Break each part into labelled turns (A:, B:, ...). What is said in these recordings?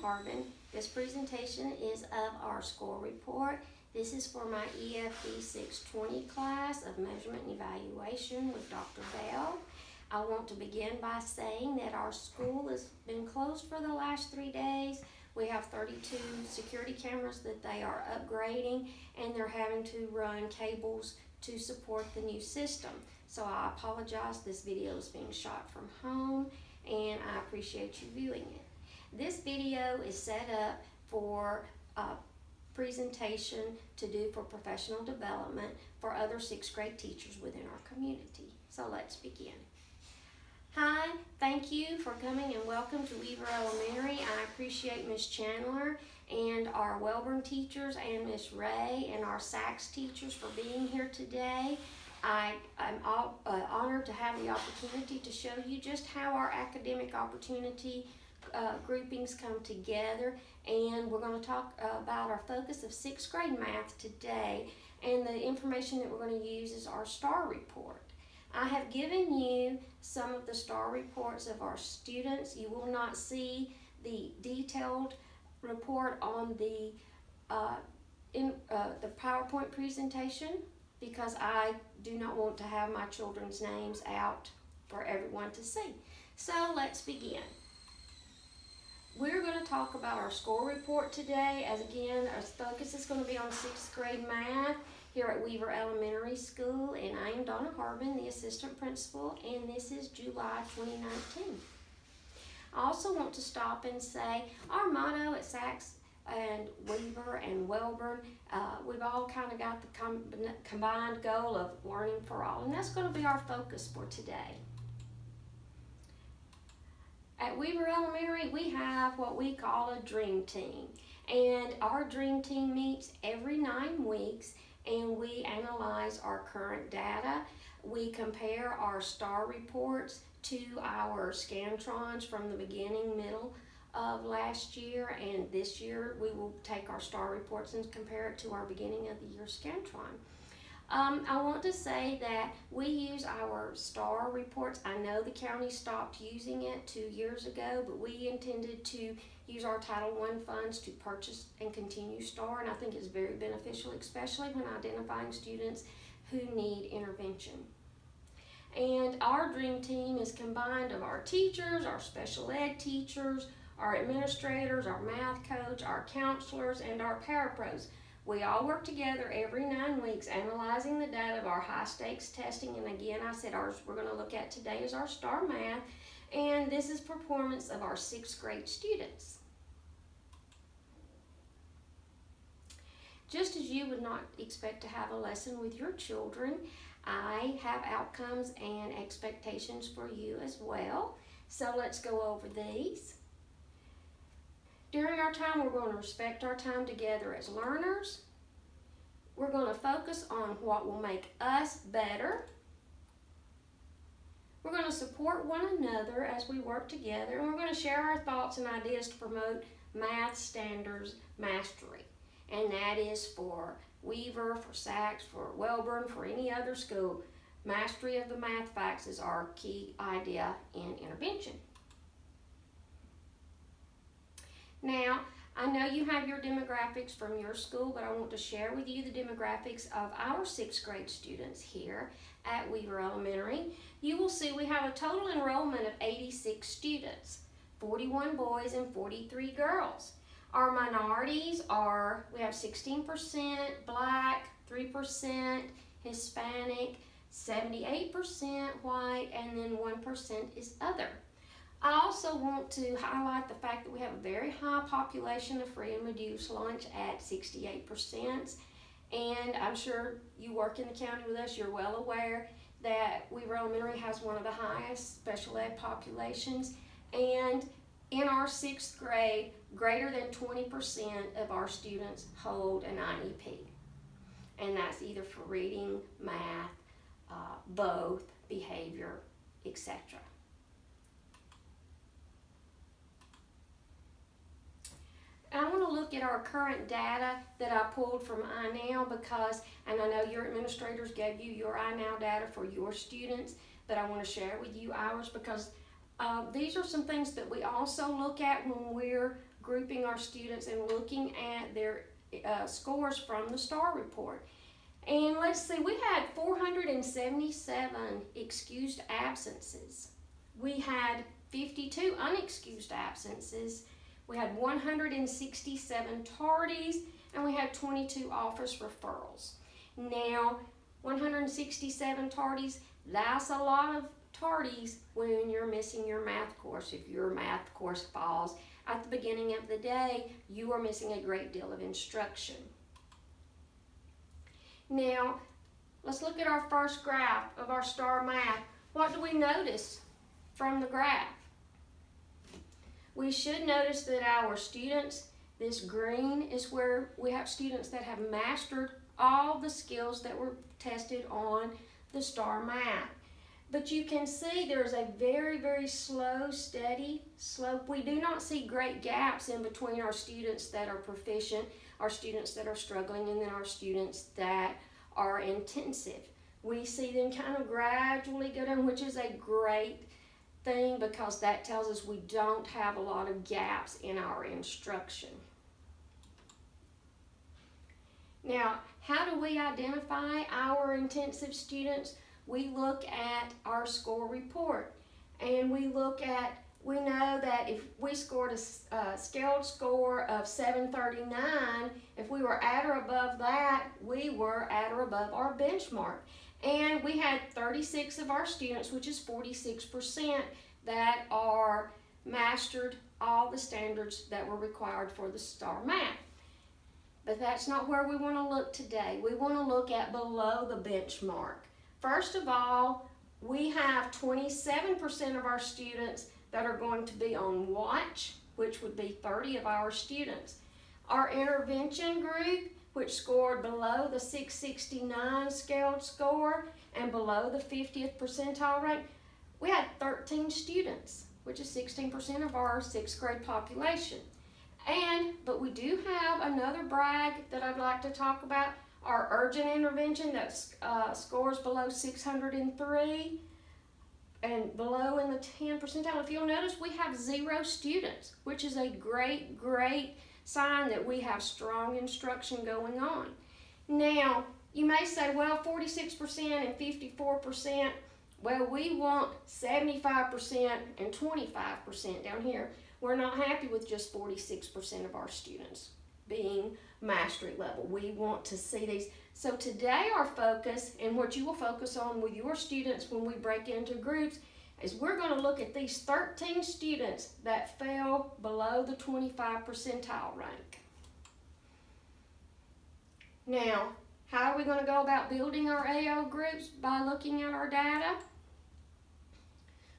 A: Harbin. This presentation is of our score report. This is for my EFD-620 class of Measurement and Evaluation with Dr. Bell. I want to begin by saying that our school has been closed for the last 3 days. We have 32 security cameras that they are upgrading, and they're having to run cables to support the new system. So I apologize, this video is being shot from home, and I appreciate you viewing it. This video is set up for a presentation to do for professional development for other 6th grade teachers within our community. So let's begin. Hi, thank you for coming and welcome to Weaver Elementary. I appreciate Ms. Chandler and our Welborn teachers and Ms. Ray and our Sachs teachers for being here today. I'm honored to have the opportunity to show you just how our academic opportunity groupings come together, and we're going to talk about our focus of 6th grade math today, and the information that we're going to use is our STAR report. I have given you some of the STAR reports of our students. You will not see the detailed report on the PowerPoint presentation because I do not want to have my children's names out for everyone to see. So let's begin. We're going to talk about our score report today, as again, our focus is going to be on 6th grade math here at Weaver Elementary School, and I am Donna Harbin, the assistant principal, and this is July 2019. I also want to stop and say our motto at Sachs and Weaver and Welborn, we've all kind of got the combined goal of learning for all, and that's going to be our focus for today. At Weaver Elementary, we have what we call a dream team, and our dream team meets every 9 weeks, and we analyze our current data. We compare our STAR reports to our Scantrons from the beginning, middle of last year, and this year we will take our STAR reports and compare it to our beginning of the year Scantron. I want to say that we use our STAR reports. I know the county stopped using it 2 years ago, but we intended to use our Title I funds to purchase and continue STAR, and I think it's very beneficial, especially when identifying students who need intervention. And our dream team is combined of our teachers, our special ed teachers, our administrators, our math coach, our counselors, and our parapros. We all work together every 9 weeks analyzing the data of our high stakes testing, and again I said ours we're going to look at today is our STAR math, and this is performance of our 6th grade students. Just as you would not expect to have a lesson with your children, I have outcomes and expectations for you as well. So let's go over these. During our time, we're going to respect our time together as learners. We're going to focus on what will make us better. We're going to support one another as we work together, and we're going to share our thoughts and ideas to promote math standards mastery. And that is for Weaver, for Sachs, for Welborn, for any other school. Mastery of the math facts is our key idea in intervention. Now, I know you have your demographics from your school, but I want to share with you the demographics of our 6th grade students here at Weaver Elementary. You will see we have a total enrollment of 86 students, 41 boys and 43 girls. Our minorities are, we have 16% Black, 3% Hispanic, 78% white, and then 1% is other. I also want to highlight the fact that we have a very high population of free and reduced lunch at 68%, and I'm sure you work in the county with us, you're well aware that Weaver Elementary has one of the highest special ed populations, and in our 6th grade, greater than 20% of our students hold an IEP, and that's either for reading, math, both, behavior, etc. I want to look at our current data that I pulled from iNow because, and I know your administrators gave you your iNow data for your students, but I want to share with you ours because these are some things that we also look at when we're grouping our students and looking at their scores from the STAR report. And let's see, we had 477 excused absences. We had 52 unexcused absences. We had 167 tardies, and we had 22 office referrals. Now, 167 tardies, that's a lot of tardies when you're missing your math course. If your math course falls at the beginning of the day, you are missing a great deal of instruction. Now, let's look at our first graph of our STAR math. What do we notice from the graph? We should notice that our students, this green is where we have students that have mastered all the skills that were tested on the STAR math. But you can see there's a very, very slow, steady slope. We do not see great gaps in between our students that are proficient, our students that are struggling, and then our students that are intensive. We see them kind of gradually go down, which is a great thing because that tells us we don't have a lot of gaps in our instruction. Now, how do we identify our intensive students? We look at our score report, and we know that if we scored a scaled score of 739, if we were at or above that, we were at or above our benchmark. And we had 36 of our students, which is 46%, that are mastered all the standards that were required for the STAR math. But that's not where we want to look today. We want to look at below the benchmark. First of all, we have 27% of our students that are going to be on watch, which would be 30 of our students. Our intervention group, which scored below the 669 scaled score and below the 50th percentile rank, we had 13 students, which is 16% of our 6th grade population. But we do have another brag that I'd like to talk about. Our urgent intervention that scores below 603 and below in the 10th percentile. If you'll notice, we have 0 students, which is a great, great sign that we have strong instruction going on. Now, you may say, well, 46% and 54%, well, we want 75% and 25% down here. We're not happy with just 46% of our students being mastery level. We want to see these. So today our focus, and what you will focus on with your students when we break into groups, is we're going to look at these 13 students that fell below the 25 percentile rank. Now, how are we going to go about building our AO groups? By looking at our data.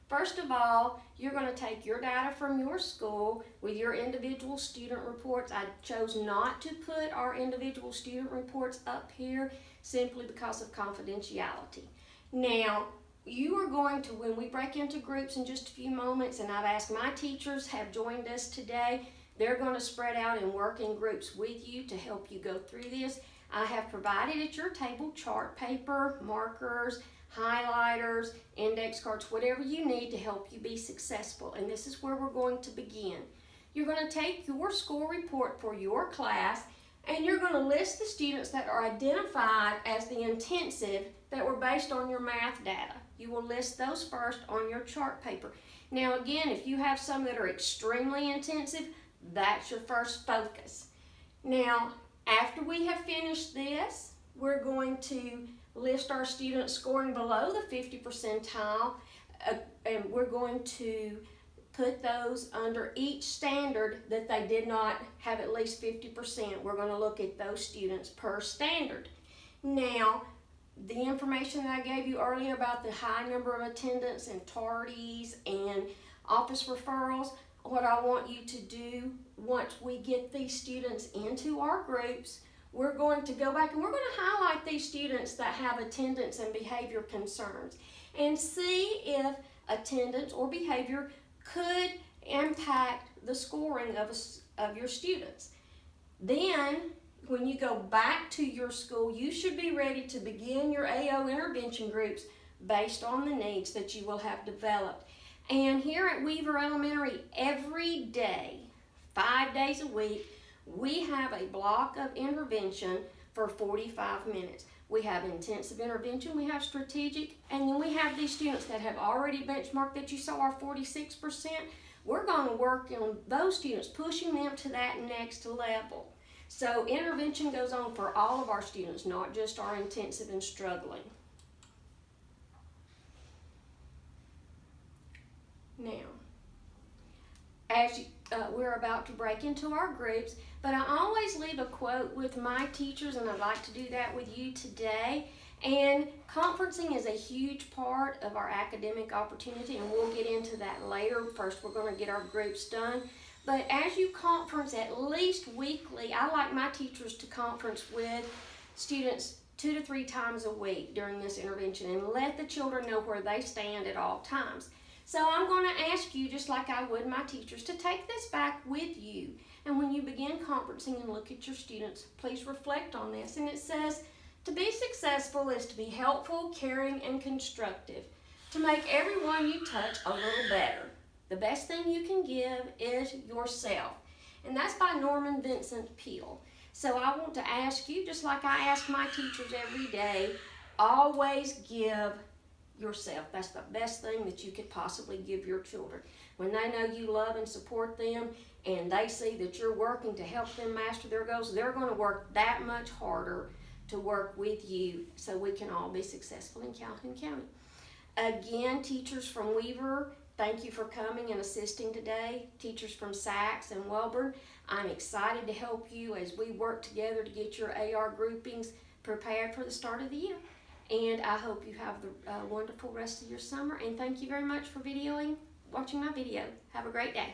A: First of all, you're going to take your data from your school with your individual student reports. I chose not to put our individual student reports up here simply because of confidentiality. Now, you are going to, when we break into groups in just a few moments, and I've asked my teachers have joined us today, they're going to spread out and work in groups with you to help you go through this. I have provided at your table chart paper, markers, highlighters, index cards, whatever you need to help you be successful. And this is where we're going to begin. You're going to take your score report for your class, and you're going to list the students that are identified as the intensive that were based on your math data. You will list those first on your chart paper. Now again, if you have some that are extremely intensive, that's your first focus. Now, after we have finished this, we're going to list our students scoring below the 50 percentile, and we're going to put those under each standard that they did not have at least 50%. We're going to look at those students per standard. Now, the information that I gave you earlier about the high number of attendance and tardies and office referrals, what I want you to do once we get these students into our groups, we're going to go back and we're going to highlight these students that have attendance and behavior concerns and see if attendance or behavior could impact the scoring of your students. Then, when you go back to your school, you should be ready to begin your AO intervention groups based on the needs that you will have developed. And here at Weaver Elementary, every day, 5 days a week, we have a block of intervention for 45 minutes. We have intensive intervention, we have strategic, and then we have these students that have already benchmarked that you saw our 46%. We're going to work on those students, pushing them to that next level. So intervention goes on for all of our students, not just our intensive and struggling. Now, as we're about to break into our groups, but I always leave a quote with my teachers, and I'd like to do that with you today. And conferencing is a huge part of our academic opportunity, and we'll get into that later. First, we're going to get our groups done. But as you conference at least weekly, I like my teachers to conference with students 2 to 3 times a week during this intervention and let the children know where they stand at all times. So I'm going to ask you, just like I would my teachers, to take this back with you. And when you begin conferencing and look at your students, please reflect on this. And it says, to be successful is to be helpful, caring, and constructive. To make everyone you touch a little better. The best thing you can give is yourself. And that's by Norman Vincent Peale. So I want to ask you, just like I ask my teachers every day, always give yourself. That's the best thing that you could possibly give your children. When they know you love and support them, and they see that you're working to help them master their goals, they're going to work that much harder to work with you so we can all be successful in Calhoun County. Again, teachers from Weaver, thank you for coming and assisting today. Teachers from Sachs and Welborn, I'm excited to help you as we work together to get your AR groupings prepared for the start of the year. And I hope you have the wonderful rest of your summer. And thank you very much for watching my video. Have a great day.